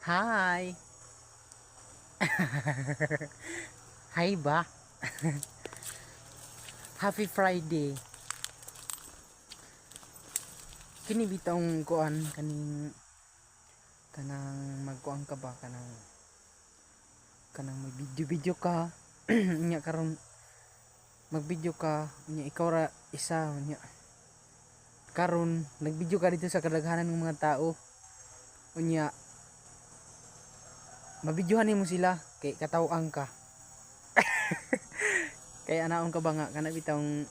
Hi. Hi ba? Happy Friday. Kini bitong kuan kanang magkuan ka ba kanang may video ka. Nya karon mag-video ka, nya ikaw ra isa nya. Karon nag-video ka dito sa kadaghanan ng mga tao. Unya mabidyohan nimo sila kay kataw-ang ka. Kaya anaon ka ba nga kana bitong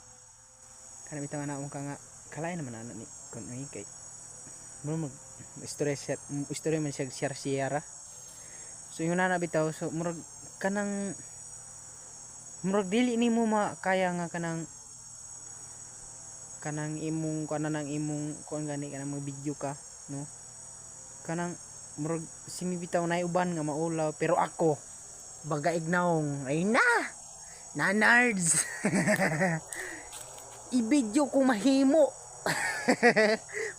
anaon ka nga kalay naman ana ni kun ay kay mo mag istorya man siya share. So yun na bitaw, so murag dili nimo makaya nga kanang imong imong kuan gani kanang mag-video ka, no? Kanang murag simibitaw na uban nga maulaw pero ako baga ignaong ay na nerds. I-video ko mahimo.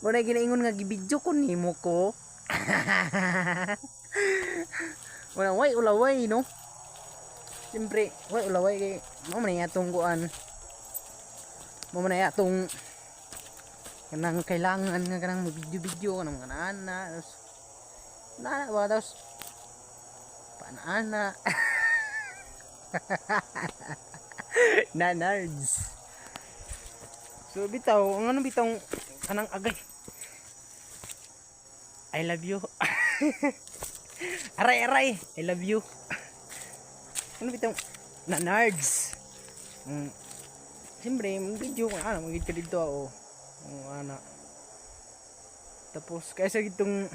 Muna ginaingon nga gi-video ko nimo ko. Wala way ulaway no. Siyempre, way ulaway kay mo man atong kuan. Mo man atong kanang kailangan nga kanang video kanang mga nana. Nana ba tapos panana. Na nerds. So bitaw, ang ano bitaw kanang agay. I love you. Aray, I love you. Ano bitaw na nerds. Siyempre, mag-video ko mag-video ka dito ako. Ana. Tapos kaysa gitong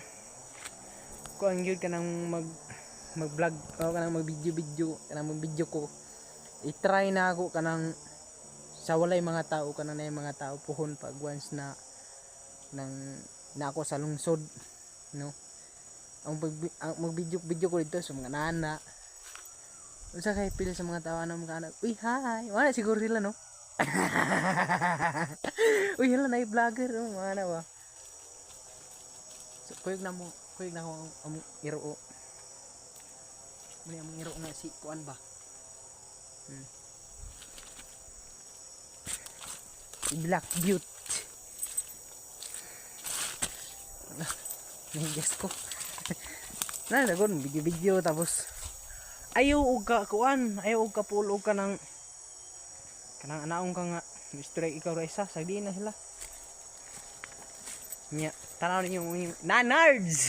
kuan gyud kanang mag-vlog o kanang mag-video kanang mag-video ko. I-try na ako kanang sa walay mga tao kanang na mga tao puhon pag once na ako sa lungsod, no? Ang mag-video ko dito sa mga nana. Unsa kay pila sa mga tao na mga anak. Uy, hi. Wala siguro sila, no? Uy, hala na vlogger, no? Mana ba? So, kuyog na ako ang iro. Muna ang iro nga si kuan ba? Black Beauty. Guess ko. Nagon video tapos ayaw og ka kuan, ayaw og ka pulo ka ng kanang anaong ka nga strike ikaw ra isa sagdi na sila. Nya tanaw ninyo na nerds.